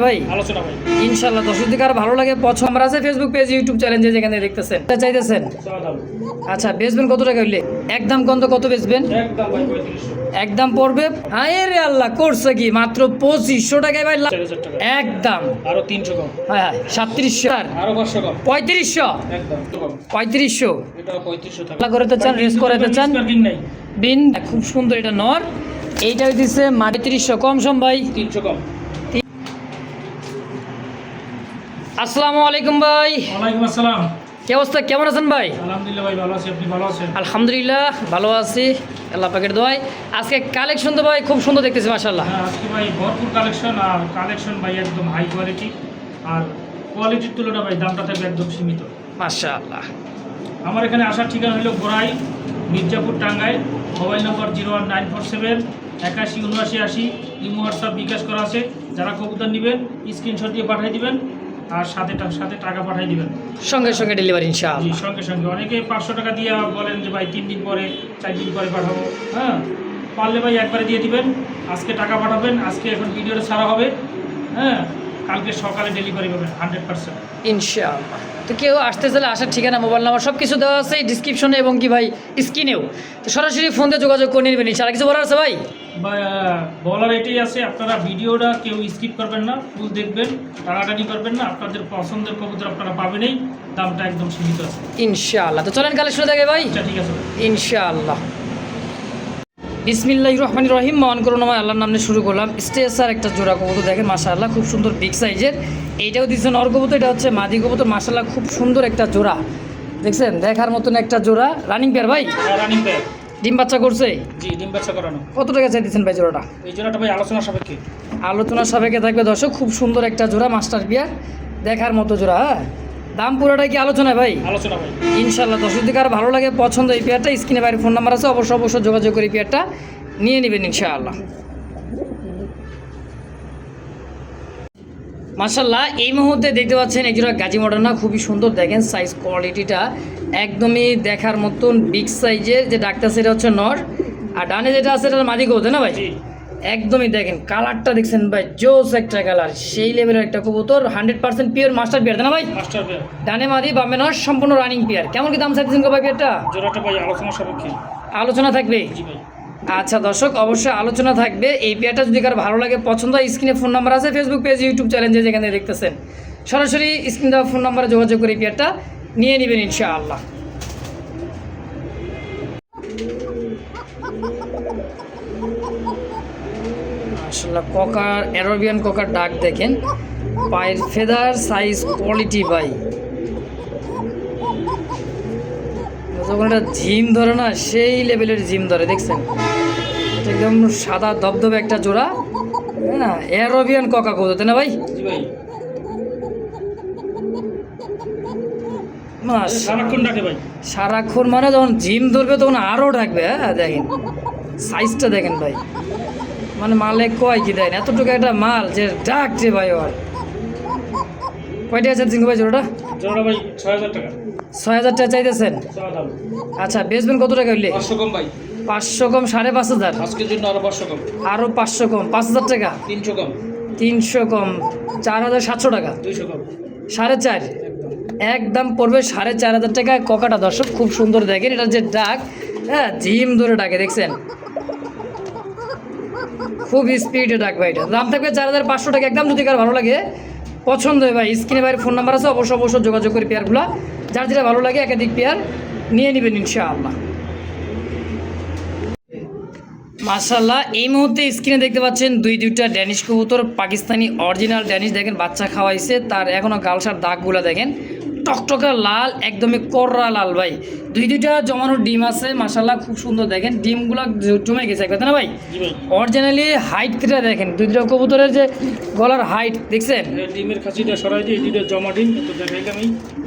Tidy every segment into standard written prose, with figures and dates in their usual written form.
ভাই আলোচনা ভাই ইনশাআল্লাহ দর্শক যদি কারো ভালো লাগে পছন্দ আছে ফেসবুক পেজ ইউটিউব চ্যানেল যেখানে দেখতেছেন চাইতেছেন। আচ্ছা বেচবেন কত টাকা হইলে? একদম কত বেচবেন? একদম ভাই 3500 একদম পড়বে হায় রে আল্লাহ করছে কি মাত্র 2500 টাকায় ভাই 4000 টাকা একদম আরো 300 কম হ্যাঁ 3700 আরো 500 কম 3500 একদম কম 3500 এটা 3500 টাকা আল্লাহ করতে চান রেস করাতে চান পার্কিং নাই বিন খুব সুন্দর এটা নর এইটা দিচ্ছে 3500 কম সম ভাই 300 কম। আসসালামু আলাইকুম ভাই। ওয়ালাইকুম আসসালাম। কি অবস্থা, কেমন আছেন ভাই? আলহামদুলিল্লাহ ভাই ভালো আছি, আপনি ভালো আছেন? আলহামদুলিল্লাহ ভালো আছি, আল্লাহ পাকের দোয়ায়। আজকে কালেকশন তো ভাই খুব সুন্দর দেখতেছি মাশাআল্লাহ। হ্যাঁ আজকে ভাই ভরপুর কালেকশন, আর কালেকশন ভাই একদম হাই কোয়ালিটি, আর কোয়ালিটির তুলনায় ভাই দামটা থাকবে একদম সীমিত মাশাআল্লাহ। আমার এখানে আসার ঠিকানা হলো Gorai, Mirzapur, Tangail. Mobile number 01947 81 79 80। Imo WhatsApp bKash করা আছে। যারা কবুতর নেবেন স্ক্রিনশট দিয়ে পাঠিয়ে দিবেন, আর সাথে টাকা পাঠিয়ে দিবেন, সঙ্গে সঙ্গে ডেলিভারি জি ইনশাআল্লাহ। সঙ্গে সঙ্গে। অনেকে 500 টাকা দিয়ে বলেন যে ভাই 3 দিন পরে 4 দিন পরে পাঠাবো। হ্যাঁ পারলে ভাই একবারে দিয়ে দিবেন, আজকে টাকা পাঠাবেন, আজকে এখন ভিডিওটা ছাড়া হবে। হ্যাঁ কালকে সকালে ডেলিভারি পাবেন 100%। ইনশাআল্লাহ। তো কেউ আসতে চাইলে আসার ঠিকানা মোবাইল নাম্বার সব কিছু দেওয়া আছে ডিসক্রিপশনে এবং কি ভাই স্ক্রিনেও, তো সরাসরি ফোন দিয়ে যোগাযোগ করে নেবেন ইনশাআল্লাহ। কিছু বলার আছে ভাই? বলার এটাই আছে, আপনারা ভিডিওটা কেউ স্কিপ করবেন না, ফুল দেখবেন, টানাটানি করবেন না। আপনাদের পছন্দের কবুতর আপনারা পাবেনই, দামটা একদম সীমিত আছে ইনশাআল্লাহ। তো চলেন কালেকশন দেখে ভাই। আচ্ছা ঠিক আছে ভাই। ইনশাআল্লাহ। বিসমিল্লাহির রহমানির রহিম। মহান করুণাময় আল্লাহর নামে শুরু করলাম। স্টেসার একটা জোড়া কবুতর দেখেন মাশাআল্লাহ, খুব সুন্দর বিগ সাইজের। এইটাও দিচ্ছে নর কবুতর, এটা হচ্ছে মাদি কবুতর। মাশাআল্লাহ খুব সুন্দর একটা জোড়া, দেখছেন দেখার মতন একটা জোড়া। রানিং পেয়ার ভাই? Running pair. ডিম বাচ্চা করছে? জি ডিম বাচ্চা করানো। কত টাকা চাই দিচ্ছেন ভাই জোড়াটা? এই জোড়াটা ভাই আলোচনা সাপেক্ষে। আলোচনার সাপেক্ষে থাকবে দর্শক। খুব সুন্দর একটা জোড়া মাস্টার পেয়ার, দেখার মতো জোড়া। হ্যাঁ দাম পুরোটাই কি আলোচনায় ভাই? আলোচনা ভাই ইনশাআল্লাহ। দর্শক যদি কারো ভালো লাগে পছন্দ এই পেয়ারটা, স্ক্রিনে বাইরে ফোন নাম্বার আছে, অবশ্যই যোগাযোগ করে এই পেয়ারটা নিয়ে নেবেন ইনশাআল্লাহ। মাশাআল্লাহ এই মুহূর্তে দেখতে পাচ্ছেন এক জোড়া গাজী মডার্না, খুবই সুন্দর। দেখেন সাইজ কোয়ালিটিটা একদমই দেখার মতন বিগ সাইজের। যে ডাক্তার সেটা হচ্ছে নর, আর ডানে যেটা আছে এটা মাদি কবুতর না ভাই? একদমই দেখেন কালারটা দেখছেন ভাই, জোস একটা কালার, সেই লেভেলের একটা কবুতর। 100% পিওর মাস্টার পেয়ার না ভাই? Master pair. ডানে মাদি বামে নর, সম্পূর্ণ রানিং পেয়ার। কেমন কি দাম চাইছেন ভাই পেয়ারটা? জোড়াটা ভাই আলোচনা সাপেক্ষে। আলোচনা থাকবে? জি ভাই। আচ্ছা দর্শক অবশ্যই আলোচনা থাকবে। এই পেয়ারটা যদি কারো ভালো লাগে পছন্দ হয়, স্ক্রিনে ফোন নাম্বার আছে, ফেসবুক পেজ ইউটিউব চ্যানেল যেখানে দেখতেছেন, সরাসরি স্ক্রিন দেওয়া ফোন নাম্বারে যোগাযোগ করে এই পেয়ারটা নিয়ে নেবেন ইনশাআল্লাহ। আসলে ককার অ্যারাবিয়ান ককার ডাক দেখেন, পায়ের ফেদার সাইজ কোয়ালিটি ভাই, যখন এটা জিম ধরে না সেই লেভেলের জিম ধরে। দেখছেন এটা একদম সাদা ধবধবে একটা জোড়া। হ্যাঁ অ্যারাবিয়ান ককা কবুতর তাই না ভাই? জি ভাই। মাস সারাক্ষণ ডাকে ভাই। সারাক্ষণ মানে যখন জিম ধরবে তখন আরও ডাকবে। হ্যাঁ দেখেন সাইজটা দেখেন ভাই, মানে মালে কয় কি দেয় এতটুকু একটা মাল যে ডাকছে ভাই। ওর কয়টা আছে জিঙ্গু ভাই জোড়াটা? জোড়াটা ভাই 6000 টাকা। 6000 টাকা চাইতেছেন? চাওয়া দাম। আচ্ছা বেচবেন কত টাকা হইলে? 500 কম ভাই। 500 কম 5500। আজকের জন্য আরো 500 কম। আরও 500 কম 5000 টাকা। 300 কম। 300 কম 4700 টাকা। 200 কম। 4.5 একদম পড়বে 4500 টাকায় ককাটা। দর্শক খুব সুন্দর দেখেন, এটা যে ডাক, হ্যাঁ জিম ধরে ডাকে দেখছেন, খুব স্পিডে ডাক ভাই। এটা দাম থাকবে 4500 টাকা একদম। যদি কার ভালো লাগে পছন্দ হয় ভাই, স্ক্রিনে বাইরে ফোন নাম্বার আছে, অবশ্যই যোগাযোগ করে পেয়ারগুলো যার যেটা ভালো লাগে একাধিক পেয়ার নিয়ে নেবেন ইনশাআল্লাহ। মাশাআল্লাহ এই মুহূর্তে স্ক্রিনে দেখতে পাচ্ছেন দুইটা ড্যানিশ কবুতর, পাকিস্তানি অরিজিনাল ড্যানিশ। দেখেন বাচ্চা খাওয়াইছে, তার এখনও গালসার দাগগুলো দেখেন টকটকা লাল, একদমই কররা লাল ভাই। দুইটা জমানোর ডিম আছে মাশাআল্লাহ, খুব সুন্দর। দেখেন ডিমগুলো জমে গেছে একবার না ভাই? অরিজিনালি হাইটটা দেখেন, দুইটা কবুতরের যে গলার হাইট দেখছেন। ডিমের খাঁচিটা সরাই দিয়ে দুইটা জমা ডিম তো দেখাইলাম আমি।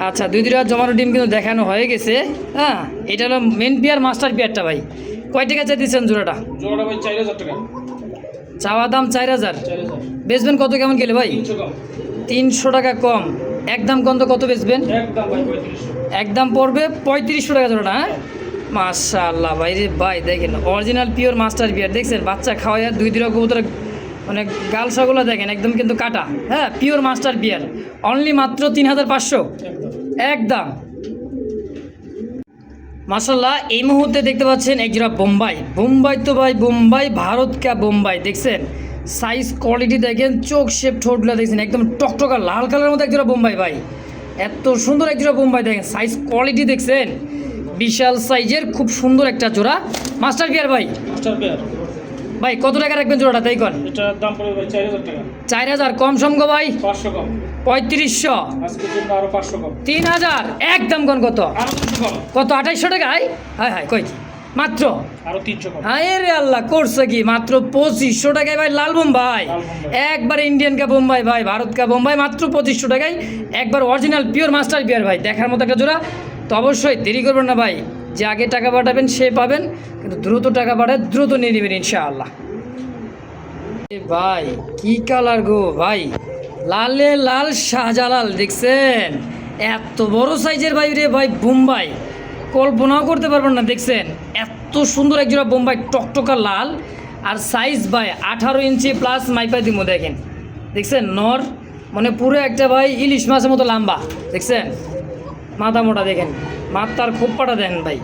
আচ্ছা দুইটা জমানো ডিম কিন্তু দেখানো হয়ে গেছে। হ্যাঁ এটা হলো মেন পেয়ার মাস্টার পেয়ারটা ভাই। কয় টাকা চাই দিচ্ছেন জোড়াটা? জোড়াটা ভাই 4000 টাকা। চাওয়া দাম 4000। 4000। বেচবেন কত কেমন গেলে ভাই? 300 কম। 300 টাকা কম। একদম কত বেচবেন? একদম ভাই 3500। একদম পড়বে 3500 টাকা জোড়াটা। হ্যাঁ মাশাআল্লাহ ভাই রে ভাই, দেখেন অরিজিনাল পিওর মাস্টার বিয়ার। দেখছেন বাচ্চা খাওয়াইয়া দুইটা কবুতর মানে গালসাগুলো দেখেন একদম কিন্তু কাটা, হ্যাঁ পিওর মাস্টার বিয়ার, অনলি মাত্র 3500 একদম। মাশাল্লাহ এই মুহূর্তে দেখতে পাচ্ছেন একজোড়া বোম্বাই, বোম্বাই তো ভাই বোম্বাই, ভারত কা বোম্বাই, দেখছেন সাইজ কোয়ালিটি দেখেন, চোখ শেপ ঠোঁটগুলো দেখছেন একদম টকটকা লাল কালারের মতো একজোড়া বোম্বাই ভাই, এত সুন্দর একজোড়া বোম্বাই দেখেন, সাইজ কোয়ালিটি দেখছেন বিশাল সাইজের, খুব সুন্দর একটা জোড়া মাস্টার বিয়ার ভাই। মাস্টার পেয়ার ভাই কত টাকা রাখবেন জোড়াটা তাই কন? এটার দাম পড়বে ভাই 4000 টাকা। 4000 কম সম গো ভাই, 500 কম, 3500, আজকের জন্য আরো 500 কম, 3000 একদম কন কত? আরো 200 কম, কত 2800 টাকায়? হায় হায় কই কি মাত্র, আরো 300 কম। হায় রে আল্লাহ করছে কি মাত্র 2500 টাকায় ভাই লাল বোম্বাই, লাল বোম্বাই। একবার ইন্ডিয়ান কা বোম্বাই ভাই, ভারত কা বোম্বাই মাত্র 2500 টাকায়, একবার অরিজিনাল পিওর মাস্টার বিয়ার ভাই, দেখার মতো একটা জোড়া। তো অবশ্যই দেরি করবেন না ভাই, যে আগে টাকা পাঠাবেন সে পাবেন, কিন্তু দ্রুত টাকা পাঠায় দ্রুত নিয়ে নেবেন ইনশাআল্লাহ। এ ভাই কি কালার গো ভাই, লালে লাল শাহজালাল, দেখছেন এত বড় সাইজের ভাই রে ভাই, বোম্বাই কল্পনাও করতে পারবেন না, দেখছেন এত সুন্দর একজোড়া বোম্বাই টকটকা লাল, আর সাইজ ভাই 18 ইঞ্চি প্লাস মাইপা দিমো দেখেন, দেখছেন নর মানে পুরো একটা ভাই ইলিশ মাছের মতো লম্বা, দেখছেন মাথা মোটা দেখেন, মাথার খোপ্পাটা দেখেন ভাই,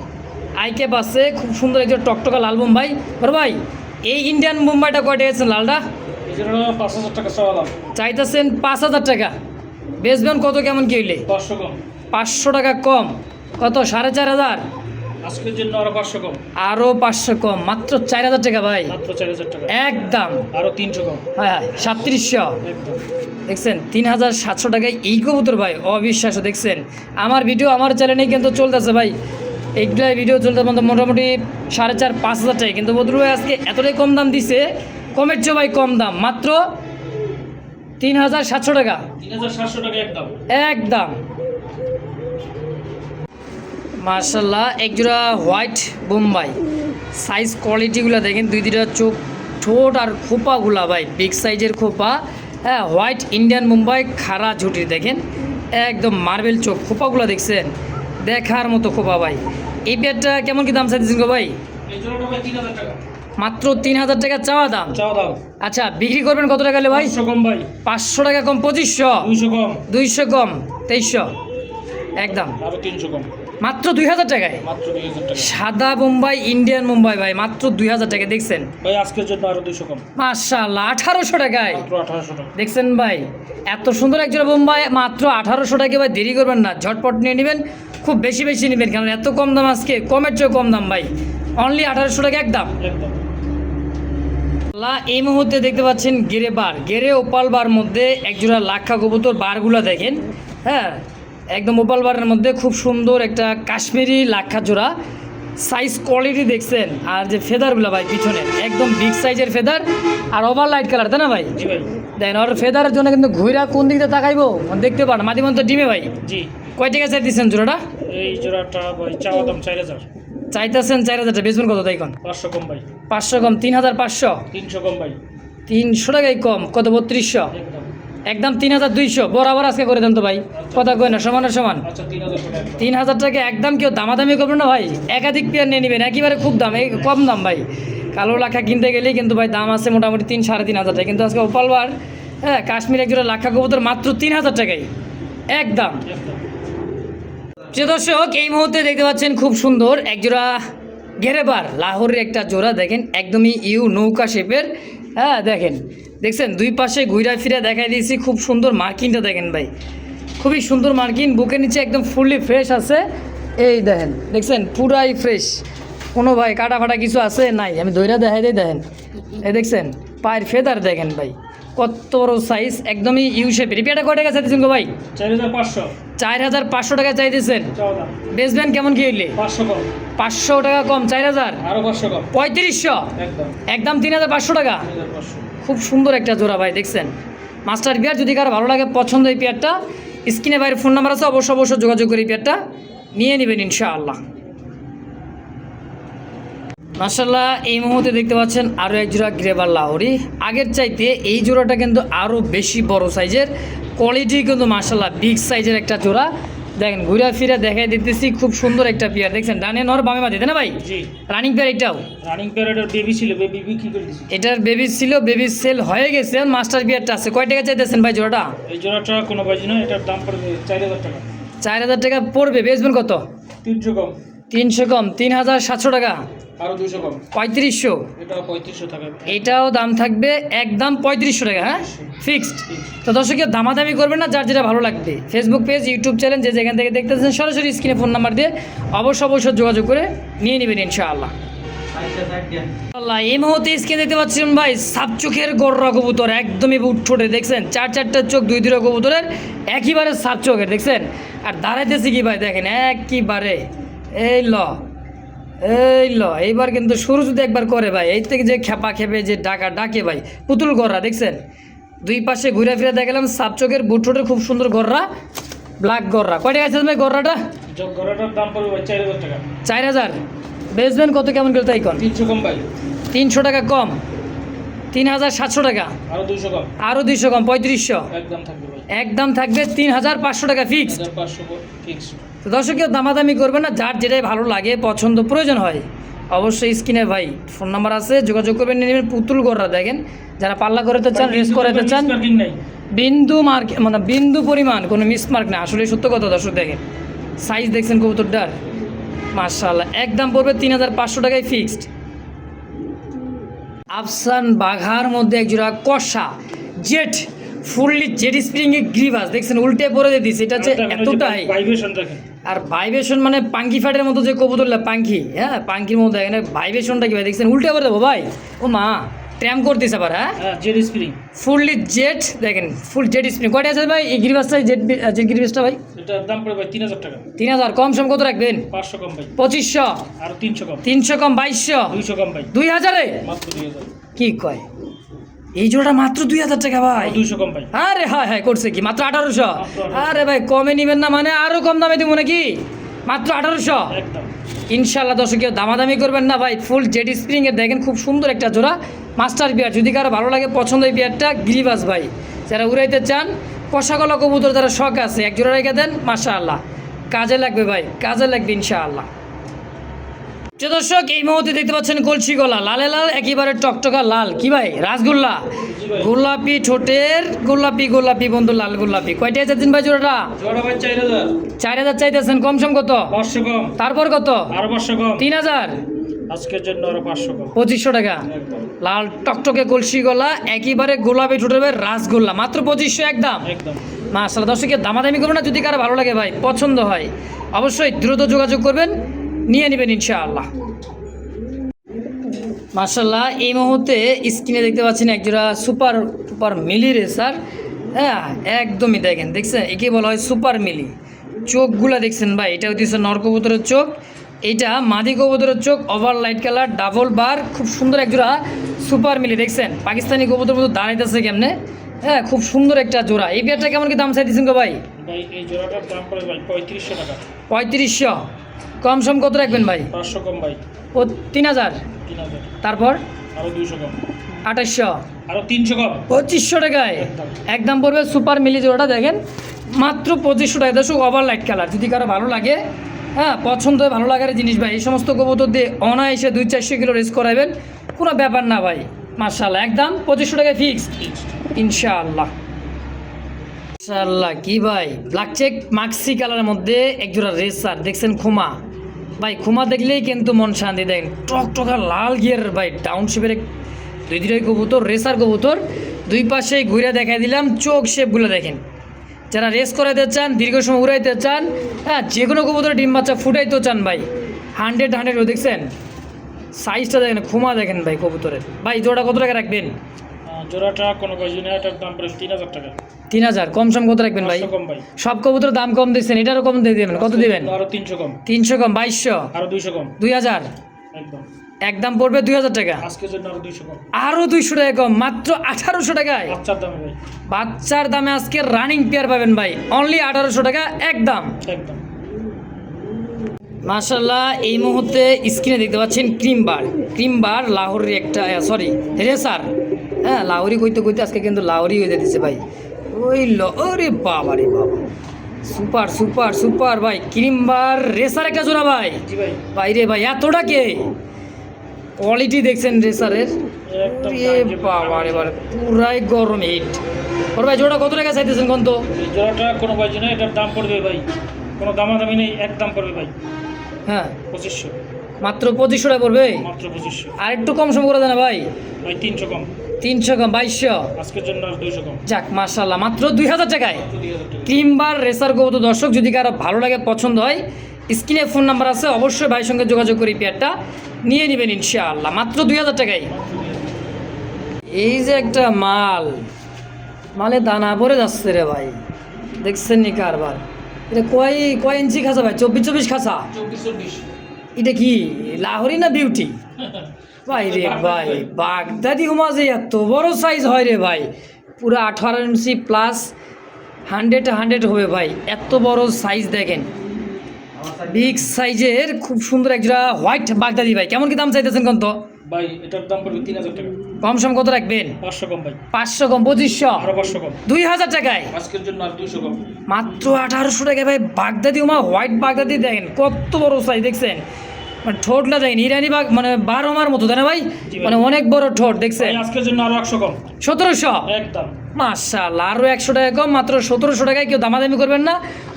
আইকে পাশে খুব সুন্দর একজোড়া টকটকা লাল বোম্বাই। বড় ভাই এই ইন্ডিয়ান বোম্বাইটা কয়টা গেছেন লালটা? এই জন্য 5000 টাকা চাওয়ালাম, চাইতেছেন 5000 টাকা, বেচবেন কত কেমন কি হইলে? 500 কম, 500 টাকা কম, কত 4500? আজকের জন্য আরো 500 কম, আরও 500 কম, মাত্র 4000 টাকা ভাই মাত্র 4000 টাকা, একদম। আরো 300 কম, হ্যাঁ হ্যাঁ 3700, একদম। দেখছেন 3700 টাকায় এই কবুতর ভাই, অবিশ্বাস্য, দেখছেন আমার ভিডিও আমার চ্যানেলে কিন্তু চলতেছে ভাই, এইগুলা ভিডিও চলতে মোটামুটি 4500-5000 টাকা, কিন্তু বদরু ভাই আজকে এতটাই কম দাম দিছে, কমের চেয়ে ভাই কম দাম, মাত্র 3700 টাকা 3700 টাকা একদম, একদম। মার্শাল্লাহ একজোড়া হোয়াইট বোম্বাই, সাইজ কোয়ালিটিগুলো দেখেন, দুইটা চোখ ঠোঁট আর খোপাগুলা ভাই বিগ সাইজের খোপা, হ্যাঁ হোয়াইট ইন্ডিয়ান মুম্বাই খাড়া ঝুটির দেখেন, একদম মার্বেল চোখ, খোপাগুলো দেখছেন দেখার মতো খোপা ভাই। এই পেয়ারটা কেমন কি দাম চাইতেছেন গো ভাই? এই জন্য ভাই 3000 টাকা, মাত্র 3000 টাকা চাওয়া দাম। চাও দাও, আচ্ছা বিক্রি করবেন কত টাকা হলে ভাই? 500 কম ভাই, 500 টাকা কম, 2500, 200 কম, 200 কম, 2300 একদম, আরো 300 কম, মাত্র 2000 টাকায় মাত্র 2000 টাকা সাদা মুম্বাই ইন্ডিয়ান মুম্বাই ভাই, মাত্র 2000 টাকা, দেখছেন ভাই। আজকের জন্য আরো 200 কম, মাশাআল্লাহ 1800 টাকায়, মাত্র 1800 টাকা, দেখছেন ভাই এত সুন্দর একজোড়া বোম্বাই মাত্র 1800 টাকা ভাই, দেরি করবেন না, ঝটপট নিয়ে নেবেন, খুব বেশি বেশি নেবেন, কারণ এত কম দাম আজকে, কমের চেয়ে কম দাম ভাই, অনলি 1800 টাকা একদম। একদম। এই মুহূর্তে দেখতে পাচ্ছেন গেরে বার, গেরে ওপাল বার মধ্যে একজোড়া লাক্ষা কবুতর, বারগুলো দেখেন, হ্যাঁ একদম ওপাল বারের মধ্যে খুব সুন্দর একটা কাশ্মীরি লাক্ষা জোড়া, সাইজ কোয়ালিটি দেখছেন, আর যে ফেদারগুলো ভাই পিছনে একদম বিগ সাইজের ফেদার, আর ওভার লাইট কালার, তাই না ভাই? জি ভাই, দেখেন ওর ফেদারের জন্য কিন্তু ঘুরা কোন দিক দিয়ে তাকাইবো দেখতে পান, মাঝে ডিমে ভাই। জি। কয় টাকা চাই দিচ্ছেন জোড়াটা? এই জোড়াটা ভাই চাওয়া দাম 4000, চাইতেছেন 4000 টাকা, বেচবেন কত তাই কোন? 500 কম ভাই, 500 কম, 3500, 300 কম ভাই, 300 টাকাই কম, কত 3200, একদম। একদম 3200, বরাবর আজকে করে দেন তো ভাই, কথা কই না, সমানের সমান আচ্ছা 3000 টাকা একদম। 3000 টাকা একদম, কেউ দামাদামি করবেন না ভাই, একাধিক পেয়ার নিয়ে নেবেন, একেবারে খুব দাম, এই কম দাম ভাই, কালো লাক্ষা কিনতে গেলেই কিন্তু ভাই দাম আছে মোটামুটি 3-3500 টাকা, কিন্তু আজকে ওপালবার হ্যাঁ কাশ্মীর একজোড়া লাক্ষা কবুতর মাত্র 3000 টাকাই একদম। একদম। প্রিয় দর্শক এই মুহূর্তে দেখতে পাচ্ছেন খুব সুন্দর একজোড়া গেরেবার, লাহোরের একটা জোড়া দেখেন, একদমই নৌকা শেপের, হ্যাঁ দেখছেন দুই পাশে ঘুরা ফিরা দেখাই দিয়েছি, খুব সুন্দর মার্কিনটা দেখেন ভাই, খুবই সুন্দর মার্কিন, বুকের নিচে একদম ফুললি ফ্রেশ আছে, এই দেখছেন পুরাই ফ্রেশ, কোনো ভাই কাটা ফাটা কিছু আছে নাই, আমি দইরা দেখাই দিই, দেখেন এই দেখছেন পায়ের ফেদার দেখেন ভাই, কত বড় সাইজ, একদমই শেপের। রিপিয়াটা কয় টাকা চাইতেছেন গো ভাই? 4500, 4500 টাকা চাইতেছেন, চাওয়া দাম বেচবেন কেমন কি হইলে? 500 কম, 500 টাকা কম, 4000, আরো 500 কম, 3500, একদম। একদম 3500 টাকা। 3500, খুব সুন্দর একটা জোড়া ভাই, দেখছেন মাস্টার পেয়ার, যদি কারো ভালো লাগে পছন্দ এই পেয়ারটা, স্ক্রিনে বাইরে ফোন নাম্বার আছে, অবশ্যই যোগাযোগ করে এই পেয়ারটা নিয়ে নেবেন ইনশাআল্লাহ। মাশাআল্লাহ এই মুহূর্তে দেখতে পাচ্ছেন আরও এক জোড়া গ্রেবার লাহোরি, আগের চাইতে এই জোড়াটা কিন্তু আরও বেশি বড় সাইজের, কোয়ালিটি কিন্তু মাশাআল্লাহ বিগ সাইজের একটা জোড়া, দেখেন ঘুরা ফিরে দেখাই দিতেছি, খুব সুন্দর একটা পেয়ার দেখছেন, ডানে নর বামে মাঝে তাই না ভাই? জি রানিং পেয়ার এটাও, রানিং প্যারেডের বেবি ছিল, বেবি বিক্রি করে দিছি। এটার বেবি ছিল, বেবি সেল হয়ে গেছে, মাস্টার পেয়ারটা আছে। কয় টাকা চাইতেছেন ভাই জোড়াটা? এই জোড়াটা কোনো বাজি নয়, এটার দাম পড়বে 4000 টাকা। 4000 টাকা পড়বে। বেচবেন কত? 300 কম। 300 কম, 3700 টাকা। আরো 200 কম। 3500। এটা 3500 টাকা। এটাও দাম থাকবে একদম 3500 টাকা, হ্যাঁ ফিক্সড। তো দর্শকের দামাদামি করবেন না, যার যেটা ভালো লাগবে। ফেসবুক পেজ, ইউটিউব চ্যানেল যে যেখান থেকে দেখতেছেন সরাসরি স্ক্রিনে ফোন নাম্বার দিয়ে অবশ্যই যোগাযোগ করে নিয়ে নেবেন ইনশাআল্লাহ। আল্লাহ, এই মুহূর্তে স্ক্রিনে দেখতে পাচ্ছেন ভাই সাপ চোখের গররা কবুতর, একদমই উঠোটে দেখছেন, 4-4টা চোখ, 2-2টা কবুতরের একেবারে সাপ চোখের দেখছেন। আর দাঁড়াইতেছে কি ভাই দেখেন একেবারে, এই ল এইবার কিন্তু শুরু যদি একবার করে ভাই, এই থেকে যে খেপা খেপে যে ডাকে ভাই, পুতুল গররা দেখছেন। দুই পাশে ঘুরে ফিরে দেখালাম সাপ চোখের বুটফুটের খুব সুন্দর গররা, ব্ল্যাক গররা। কয় টাকা আছে ভাই গররাটা? গড়াটার দাম পড়বে ভাই 4000 টাকা। 4000। বেচবেন কত কেমন করে তাই কন? 300 কম ভাই। 300 টাকা কম, 3700 টাকা। আরো 200 কম। আরও 200 কম, 3500। একদম থাকবে ভাই। একদম থাকবে 3500 টাকা ফিক্সড। 1500 ফিক্স। তো দর্শকের দামাদামি করবে না, যার যেটাই ভালো লাগে পছন্দ প্রয়োজন হয় অবশ্যই স্ক্রিনে ভাই ফোন নাম্বার আছে, যোগাযোগ করবেন, নিয়ে নেবেন। পুতুল গররা দেখেন, যারা পাল্লা করাতে চান, রেস করাতে চান, পার্কিং নাই। বিন্দু মার্ক মানে বিন্দু পরিমাণ কোনো মিসমার্ক না, আসলে সত্য কথা। দর্শক দেখেন সাইজ দেখছেন কবুতরটার, মাশাআল্লাহ। একদম পড়বে 3500 টাকায় ফিক্সড। আফসান বাঘার মধ্যে একজোড়া কষা জেট, ফুললি জেট স্প্রিং এ গ্রিভাস দেখছেন, উল্টে পরে দিয়ে দিচ্ছে। এটা হচ্ছে এতটাই ভাইব্রেশন দেখেন। আর ভাইব্রেশন মানে পাঙ্কি ফাটের মতো যে কবুতরটা পাঙ্কি, হ্যাঁ পাঙ্কির মতো এখানে ভাইব্রেশনটা কি ভাই দেখছেন, উল্টে পরে দেবো ভাই। ও মা ট্র্যাম করতেছে আবার, হ্যাঁ জেড স্প্রিং। ফুললি জেট দেখেন, ফুল জেট স্প্রিং। কয়টা আছে ভাই এই গ্রিভাসটা, জেট গ্রিভাসটা ভাই? এটার দাম পড়বে ভাই 3000 টাকা। 3000 কম সম কত রাখবেন? 500 কম ভাই। 2500। আর 300 কম। 300 কম 2200। 200 কম ভাই। 2000-এ মাত্র 2000। কি কয়, এই জোড়াটা মাত্র 2000 টাকা ভাই? 200 কম ভাই। আরে হ্যাঁ করছে কি, মাত্র 1800? আরে ভাই কমে নিবেন না মানে আরো কম দামে দিব নাকি? মাত্র 1800 একদম ইনশাল্লাহ। দর্শক কেউ দামাদামি করবেন না ভাই, ফুল জেড স্প্রিং এর দেখেন খুব সুন্দর একটা জোড়া মাস্টার বিয়ার। যদি কারো ভালো লাগে পছন্দ এই বিয়ারটা, গ্রিভাস ভাই যারা উড়াইতে চান, কষাগলা কবুতর যারা শখ আছে, এক জোড়া রেখে দেন, মাশাআল্লাহ কাজে লাগবে ভাই, কাজে লাগবে ইনশাআল্লাহ। যে দর্শক এই মুহূর্তে দেখতে পাচ্ছেন কলসি গলা, লালে লাল একেবারে টকটকা লাল, কি ভাই রাসগোল্লা, গোলাপি ঠোঁটের, গোলাপি বন্ধু, লাল গোলাপি। কয়টা চাইছেন ভাই জোড়াটা? জোড়া ভাই 4000। 4000 চাইতেছেন, কম সম কত? 500 কম। তারপর কত? আরো 500 কম। 3000। আজকের জন্য আরো 500 কম। 2500 টাকা। একদম লাল টকটকে কলসি গলা একেবারে গোলাপি ঠোঁটের রাসগোল্লা, মাত্র 2500 একদম। একদম মাশাআল্লাহ। দর্শকের দামাদামি করবেন না, যদি কারো ভালো লাগে ভাই পছন্দ হয় অবশ্যই দ্রুত যোগাযোগ করবেন, নিয়ে নেবেন ইনশাআল্লাহ। মাশাআল্লাহ এই মুহূর্তে স্ক্রিনে দেখতে পাচ্ছেন একজোড়া সুপার মিলি রেসার, হ্যাঁ একদমই দেখছেন, একে বলা হয় সুপার মিলি। চোখগুলা দেখছেন ভাই, এটা হচ্ছে নর কবুতরের চোখ, এইটা মাদি কবুতরের চোখ, ওভার লাইট কালার, ডাবল বার, খুব সুন্দর একজোড়া সুপার মিলি দেখছেন। পাকিস্তানি কবুতর মতো দাঁড়াইতেছে কেমনে, হ্যাঁ খুব সুন্দর একটা জোড়া। এই বিয়ারটা কেমন কি দাম চাইতেছেন গো ভাই? ভাই এই জোড়াটার দাম পড়ে ভাই 3500 টাকা। 3500 কম সম কত রাখবেন ভাই? 500 কম ভাই। ও 3000। 3000। তারপর আরো 200 কম। 2800। আরো 300 কম। 2500 টাকায় একদম পড়বে সুপার মিলি জোড়াটা দেখেন, মাত্র 2500 টাকা। দর্শক ওভার লাইট কালার, যদি কারো ভালো লাগে, হ্যাঁ পছন্দ হয়, ভালো লাগার জিনিস ভাই, এই সমস্ত কবুতর দিয়ে অনায়াসে 200-400 কিলো রেস করাবেন, কোনো ব্যাপার না ভাই। মাশাআল্লাহ একদম 2500 টাকায় ফিক্সড ইনশাআল্লাহ। মাশাআল্লাহ কি ভাই, ব্ল্যাক চেক মাক্সি কালারের মধ্যে একজোড়া রেসার দেখছেন, খুমা ভাই, খুমা দেখলেই কিন্তু মন শান্তি। দেখেন টকটকা লাল গিয়ার ভাই, টাউনশিপের দুই কবুতর, রেসার কবুতর, দুই পাশে ঘুরে দেখাই দিলাম। চোখ শেপগুলো দেখেন, যারা রেস করাইতে চান, দীর্ঘ সময় উড়াইতে চান, হ্যাঁ যে কোনো কবুতর ডিম বাচ্চা ফুটাইতেও চান ভাই, 100 দেখছেন। সাইজটা দেখেন, খুমা দেখেন ভাই কবুতরের। ভাই জোড়া কত টাকা রাখবেন? জোড়াটা কোনো বাজি না, এটার দাম পড়ে 3000 টাকা। 3000 কম সম কত রাখবেন ভাই? 500 কম ভাই। সব কবুতর দাম কম দিচ্ছেন, এটারও কম দিয়ে দেবেন, কত দিবেন? আরো 300 কম। 300 কম 2200। আরো 200 কম। 2000 একদম একদম পড়বে 2000 টাকা। আজকের জন্য আরো 200 কম। আরও 200 টাকা কম, মাত্র 1800 টাকায় বাচ্চার দামে ভাই। বাচ্চার দামে আজকে রানিং পেয়ার পাবেন ভাই, অনলি 1800 টাকা একদম। একদম মাশাআল্লাহ এই মুহূর্তে স্ক্রিনে দেখতে পাচ্ছেন ক্রিম বার লাহোরের একটা সরি রেসার, হ্যাঁ লাহোরি কইতে আজকে কিন্তু লাহোরি হয়ে যেতেছে ভাই। ওই ওরে বাবা রে বাবা, সুপার সুপার সুপার ভাই ক্রিমবার রেসার একটা জোড়া ভাই জি ভাই বাইরে ভাই এতটা কে কোয়ালিটি দেখছেন রেসারের একদম বাবা রে বাবা পুরাই গরম হিট ওর ভাই জোড়া কত টাকা চাইতেছেন কোন তো এই জোড়াটা কোনো বাজি না, এটার দাম পড়বে ভাই, কোনো দামাদামি নেই, এক দাম পড়বে ভাই হ্যাঁ 2500, মাত্র 2500 টাকা পড়বে মাত্র 2500 আর একটু কম সম করে দেন ভাই ভাই, 300 কম, 300 কম 2200 আজকের জন্য আর 200 কম, যাক মাশাআল্লাহ মাত্র 2000 টাকায় মাত্র 2000 টাকা। ক্রিমবার রেসার কবুতর দর্শক যদি কারো ভালো লাগে পছন্দ হয় স্ক্রিনে ফোন নাম্বার আছে অবশ্যই ভাইয়ের সঙ্গে যোগাযোগ করে এই পেয়ারটা নিয়ে নেবেন ইনশাআল্লাহ মাত্র 2000 টাকায় এই যে একটা মালে দানা পড়ে যাচ্ছে রে ভাই দেখছেন নি কারবার এটা কয় ইঞ্চি খাসা ভাই 24 খাসা 24 এটা কি লাহোরি না বিউটি ভাই রে ভাই বাগদাদি হুমা যে এত বড় সাইজ হয় রে ভাই পুরো 18 ইঞ্চি প্লাস 100 হবে ভাই এত বড় সাইজ দেখেন বিগ সাইজের খুব সুন্দর একজোড়া হোয়াইট বাগদাদি ভাই কেমন কি দাম চাইতেছেন কোন তো ভাই, এটার দাম পড়বে 3000 টাকা, কম সম কত রাখবেন 500 কম ভাই, 500 কম 2500 আরো 500 কম, 2000 টাকায় আজকের জন্য আর 200 কম, মাত্র 1800 টাকায় ভাই বাগদাদি উমা হোয়াইট বাগদাদি দেখেন কত বড় সাইজ দেখছেন মানে ঠোঁটটা দেখেন ইরানি বাগ মানে 12 মার মতো তাই না ভাই জি ভাই। মানে অনেক বড় ঠোঁট দেখছেন ভাই, আজকের জন্য আরো 100 কম, 1700 একদম মাশাআল্লাহ আরও 100 টাকা কম মাত্র 1700 টাকায় কেউ দামাদামি করবেন না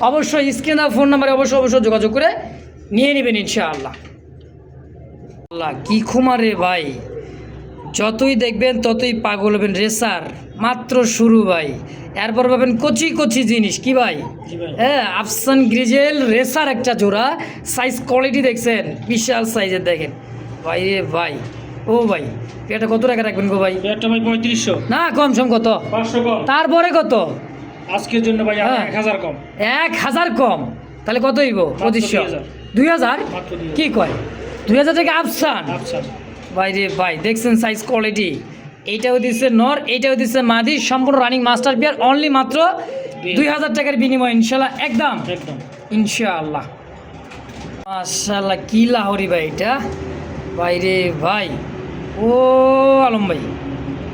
অবশ্যই স্ক্রিনে ফোন নাম্বারে অবশ্যই যোগাযোগ করে নিয়ে নেবেন ইনশাআল্লাহ আল্লাহ কি খুমারে ভাই যতই দেখবেন ততই পাগল হবেন রেসার মাত্র শুরু ভাই এরপর পাবেন কচি কচি জিনিস কি ভাই জি ভাই, হ্যাঁ আফসান গ্রিজেল রেসার একটা জোড়া সাইজ কোয়ালিটি দেখছেন বিশাল সাইজের দেখেন ভাই রে ভাই ও ভাই এটা কত টাকা রাখবেন গো ভাই একটা ভাই 3500, না কম সম কত 500 কম, তারপরে কত আজকের জন্য ভাই হ্যাঁ। 1000 কম, 1000 কম তাহলে কত হইব 2500 2000 2000 মাত্র 2000 কি কয় 2000 টাকা আফসান আচ্ছা, ভাই রে ভাই দেখছেন সাইজ কোয়ালিটি এইটাও দিচ্ছে নর এইটাও দিচ্ছে মাদি সম্পূর্ণ রানিং মাস্টার বিয়ার অনলি মাত্র 2000 টাকার বিনিময় ইনশাল্লাহ একদম একদম ইনশাআল্লাহ মাশাআল্লাহ কি লাহোরি ভাই এটা ভাই রে ভাই ও আলম ভাই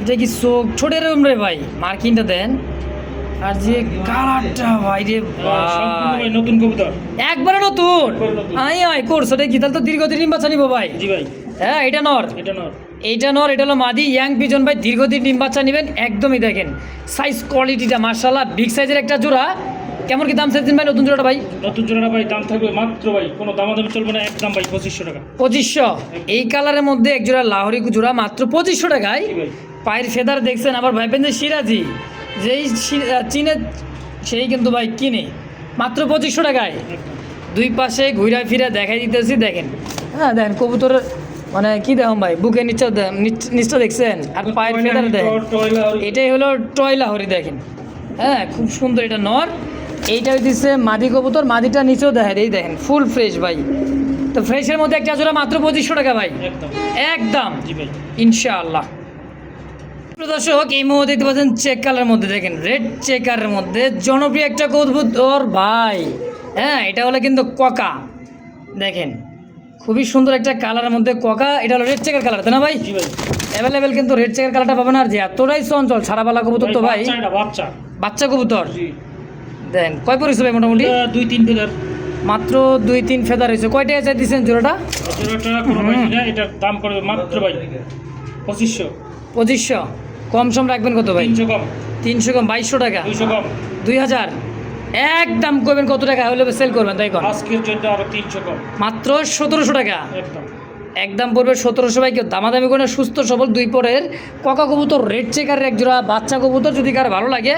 এটা কি চোখ ছোটের রে ভাই মার্কিনটা দেন আর যে কালারটা ভাই রে সম্পূর্ণ ভাই ভাই নতুন কবুতর, একবারে নতুন একবারে নতুন। আই করছো এটা কি তাহলে তো দীর্ঘদিন ডিম বাচ্চা নিবো ভাই জি ভাই, হ্যাঁ এটা নর এটা নর, এটা হলো মাদি ইয়াং পিজন ভাই দীর্ঘদিন ডিম বাচ্চা নেবেন একদমই দেখেন সাইজ কোয়ালিটিটা মার্শাল্লাহ বিগ সাইজের একটা জোড়া কেমন কি দাম চাইছেন ভাই নতুন জোড়াটা ভাই নতুন জোড়াটা ভাই দাম থাকবে মাত্র ভাই, কোনো দামাদামি চলবে না, একদম ভাই 2500 টাকা, 2500 এই কালারের মধ্যে এক জোড়া লাহোরি জোড়া মাত্র 2500 টাকায় জি ভাই, পায়ের ফেদার দেখছেন আবার ভাইবেন যে সিরাজি যেই চিনে সেই কিন্তু ভাই কিনে মাত্র 2500 টাকায় একদম দুই পাশে ঘুরা ফিরা দেখাই দিতেছি দেখেন হ্যাঁ দেখেন কবুতর মানে কি দেখুন ভাই বুকে নিচটা দেখছেন আর পায়ের ফেদার দেখেন এটাই হলো টয় লাহোরি দেখেন হ্যাঁ খুব সুন্দর এটা নর এইটা হইতেছে মাদি কবুতর মাদিটা নিচেও দেখেন এই দেখেন ফুল ফ্রেশ ভাই তো ফ্রেশের মধ্যে একটা জোড়া মাত্র 2500 টাকা ভাই একদম একদম জি ভাই, ইনশাআল্লাহ প্রিয় দর্শক এই মুহূর্তে দেখতে পাচ্ছেন চেক কালারের মধ্যে দেখেন রেড চেকারের মধ্যে জনপ্রিয় একটা কবুতর ভাই হ্যাঁ এটা হলো কিন্তু কোকা দেখেন খুবই সুন্দর একটা কালারের মধ্যে কোকা এটা হলো রেড চেকার কালার তাই না ভাই জি ভাই, অ্যাভেলেবেল কিন্তু রেড চেকার কালারটা পাবেন আর যে এতটাই চঞ্চল সারাবেলা কবুতর তো ভাই বাচ্চা, এটা বাচ্চা, বাচ্চা কবুতর জি, দেন কয় পরিস ভাই মোটামুটি এটা 2-3 ফেদার, মাত্র 2-3 ফেদার হয়েছে কয় টাকা চাই দিচ্ছেন জোড়াটা জোড়াটা কোনো ভাই না, এটার দাম পড়বে মাত্র ভাই 2500, 2500 কম সম রাখবেন কত ভাই 300 কম, 300 কম 2200 টাকা 200 কম, 2000 একদম করবেন কত টাকা হলে সেল করবেন তাই কর আজকের জন্য আরো 300 কম, মাত্র 1700 টাকা একদম একদম পড়বে 1700 ভাই কেউ দামাদামি করে না, সুস্থ সবল দুই পরের কোকা কবুতর রেড চেকারের এক জোড়া বাচ্চা কবুতর যদি কার ভালো লাগে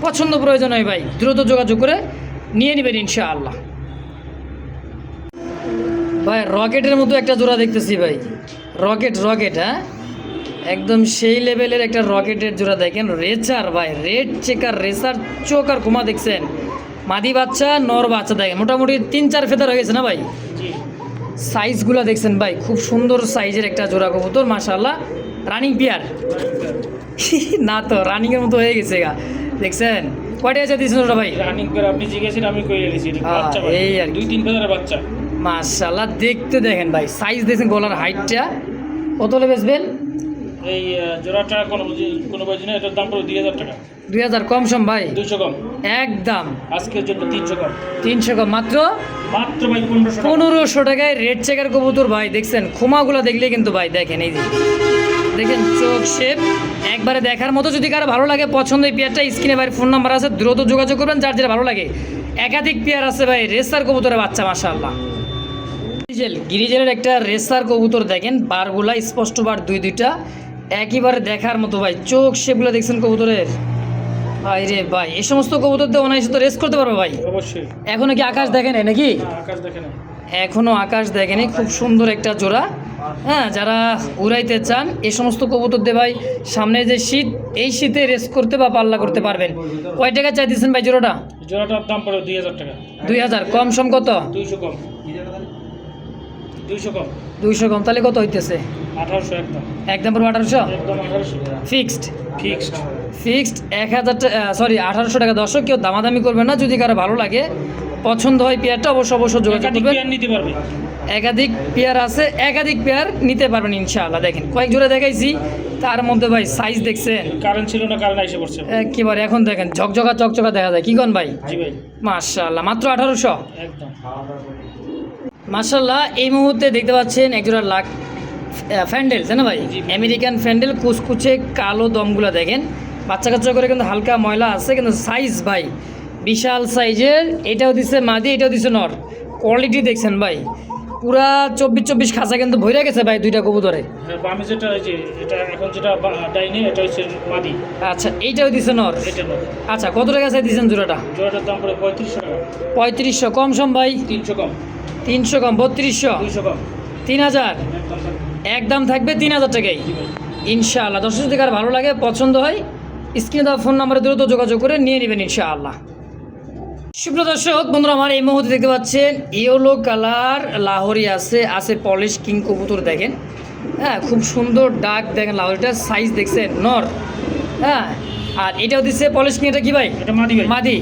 পছন্দ প্রয়োজন হয় ভাই দ্রুত যোগাযোগ করে নিয়ে নেবেন ইনশাআল্লাহ ভাই রকেটের মতো একটা জোড়া দেখতেছি ভাই রকেট হ্যাঁ একদম সেই লেভেলের একটা রকেটের জোড়া দেখেন রেচার ভাই রেড চেকার রেসার চোখ আর ঘুমা দেখছেন মাদি বাচ্চা নর বাচ্চা দেখেন মোটামুটি 3-4 ফেদার হয়ে গেছে না ভাই জি, সাইজগুলো দেখছেন ভাই খুব সুন্দর সাইজের একটা জোড়া কবুতর মাশাআল্লাহ রানিং পিয়ার না তো রানিংয়ের মতো হয়ে গেছে গা দেখছেন কয়টা আছে দিয়েছেন ওটা ভাই রানিং করে আপনি জিজ্ঞেসেন আমি কই এলিছি, এটা হ্যাঁ, বাচ্চা ভাই, এই আর কি। 2-3 ফেদারের বাচ্চা, মাশাআল্লাহ দেখতে দেখেন ভাই সাইজ দেখছেন গলার হাইটটা কত হলে বেচবেন এই জোড়াটা কোনো ভাই না, এটার দাম পড়বে 2000 টাকা, 2000 কম সম ভাই, 200 কম, একদম আজকের জন্য 300 কম, 300 কম মাত্র মাত্র ভাই 1500 টাকা। 1500 টাকায় রেড চেকার কবুতর ভাই। দেখছেন খোমাগুলো দেখলে কিন্তু ভাই দেখেন, এই যে দেখেন চোখ শেপ একবারে দেখার মতো। যদি কারো ভালো লাগে পছন্দ এই পেয়ারটা, স্ক্রিনে ভাই ফোন নাম্বার আছে, দ্রুত যোগাযোগ করবেন যার যেটা ভালো লাগে। একাধিক পেয়ার আছে ভাই রেসার কবুতরের বাচ্চা, মাশাআল্লাহ। গিরিজেলের একটা রেসার কবুতর দেখেন, বারগুলা স্পষ্ট বার দুইটা একেবারে দেখার মতো ভাই। চোখ শেপগুলো দেখছেন কবুতরের ভাই রে ভাই। এই সমস্ত কবুতর দিয়ে অনায়াসে তো রেস করতে পারবে ভাই। অবশ্যই। এখনো কি আকাশ দেখেন নাকি? আকাশ দেখে না, এখনো আকাশ দেখেনি। খুব সুন্দর একটা জোড়া। হ্যাঁ, যারা উড়াইতে চান এই সমস্ত কবুতর দিয়ে ভাই, সামনে যে শীত, এই শীতে রেস করতে বা পাল্লা করতে পারবেন। কয় টাকা চাইতেছেন ভাই জোড়াটা? জোড়াটার দাম পড়ে 2000 টাকা। 2000 কম সম কত? 200 কম, 200 কম, 200 কম, তাহলে কত হইতেছে? 1800 একদম, একদম পুরো 1800 একদম 1800 ফিক্সড। ফিক্সড। ফিক্সড 1000 টাকা, সরি 1800 টাকা। দর্শক কেউ দামাদামি করবেন না। যদি কারো ভালো লাগে পছন্দ হয় পেয়ারটা, অবশ্যই যোগাযোগ একাধিক করবেন। পেয়ার নিতে পারবে। একাধিক পেয়ার আছে, একাধিক পেয়ার নিতে পারবেন ইনশাআল্লাহ। দেখেন কয়েক জোড়া দেখাইছি, তার মধ্যে ভাই সাইজ দেখছেন কারেন্ট ছিল না, কারেন্ট এসে পড়ছে। একেবারে এখন দেখেন ঝকঝকা চকচকা দেখা যায়। কি কন ভাই? জি ভাই, মাশাআল্লাহ, মাত্র 1800। একদম। মাশাআল্লাহ, এই মুহূর্তে দেখতে পাচ্ছেন একজোড়া লাখ ফ্যান্ডেল, তাই না ভাই? জি। আমেরিকান ফ্যান্ডেল, কুচকুচে কালো দমগুলো দেখেন, বাচ্চা কাচ্চা করে কিন্তু হালকা ময়লা আছে, কিন্তু সাইজ ভাই বিশাল সাইজের। এটাও দিচ্ছে মাদি, এটাও দিচ্ছে নর। কোয়ালিটি দেখছেন ভাই, পুরা 24 খাঁচা কিন্তু ভরে গেছে ভাই দুইটা কবুতরে। হ্যাঁ, বামে যেটা এই যে এটা এখন যেটা ডাইনে, এটা হচ্ছে মাদি, আচ্ছা, এইটাও দিচ্ছে নর। এটা নয়। আচ্ছা, কত টাকা চাই দিচ্ছেন জোড়াটা? জোড়াটার দাম পড়ে 3500 টাকা। 3500 কম সম ভাই? 300 কম, 300 কম, 3200, 200 কম, 3000 একদম থাকবে। একদম থাকবে 3000 টাকাই জি ভাই। ইনশাআল্লাহ। দর্শক যদি কার ভালো লাগে পছন্দ হয়, স্ক্রিনে দেওয়া ফোন নাম্বারে দ্রুত যোগাযোগ করে নিয়ে নেবেন ইনশাআল্লাহ। সুপ্রিয় দর্শক বন্ধুরা, আমার এই মুহূর্তে দেখতে পাচ্ছেন ইয়েলো কালার লাহোরি আছে, আছে পলিশ কিং কবুতর দেখেন। হ্যাঁ, খুব সুন্দর ডাক দেখেন, লাহোরিটার সাইজ দেখছেন নর। হ্যাঁ, আর এটাও দিচ্ছে পলিশ কিং। এটা কি ভাই? এটা মাদি ভাই। মাদি।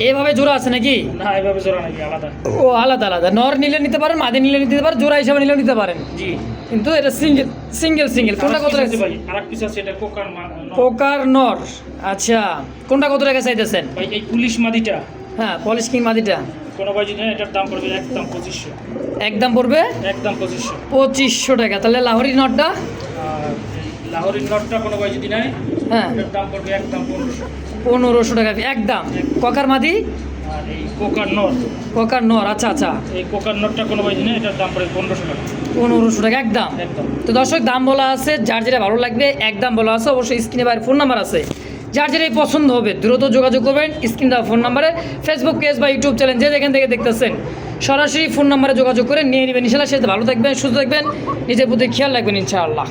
এভাবে জোড়া আছে নাকি? না, এভাবে জোড়া নাকি আলাদা। ও আলাদা আলাদা, নর নিলে নিতে পারেন, মাদি নিলে নিতে পারেন, জোড়া হিসাবে নিলেও নিতে পারেন। জি। কিন্তু এটা সিঙ্গেল কোনটা কত টাকা? ভাই আরেক পিস আছে, এটা কোকার পোকার নর। আচ্ছা, কোনটা কত টাকা চাইতেছেন ভাই? এই পুলিশ মাদিটা, হ্যাঁ পলিশ কিং মাদিটা কোনো ভাই যদি এটার দাম পড়বে একদম 2500। একদম পড়বে একদম 2500। 2500 টাকা। তাহলে লাহোরি নটটা? আর লাহোরির নটটা কোনো ভাই যদি নেয়, হ্যাঁ এটার দাম পড়বে একদম 1500। 1500 টাকা একদম। ককার মাদি? আর এই কোকার নট, ককার নর। আচ্ছা আচ্ছা, এই কোকার নটটা কোনো ভাই যদি নেয়, এটার দাম পড়বে 1500 টাকা। 1500 টাকা একদম। একদম। তো দর্শক দাম বলা আছে, যার যেটা ভালো লাগবে একদম বলা আছে। অবশ্যই স্ক্রিনে বাইরে ফোন নাম্বার আছে, যার যেটাই পছন্দ হবে দ্রুত যোগাযোগ করবেন স্ক্রিন দেওয়া ফোন নাম্বারে। ফেসবুক পেজ বা ইউটিউব চ্যানেল যে যেখান থেকে দেখতেছেন সরাসরি ফোন নাম্বারে যোগাযোগ করে নিয়ে নেবেন ইনশাআল্লাহ। সেটা ভালো থাকবেন, সুস্থ থাকবেন, নিজের প্রতি খেয়াল রাখবেন ইনশাআল্লাহ।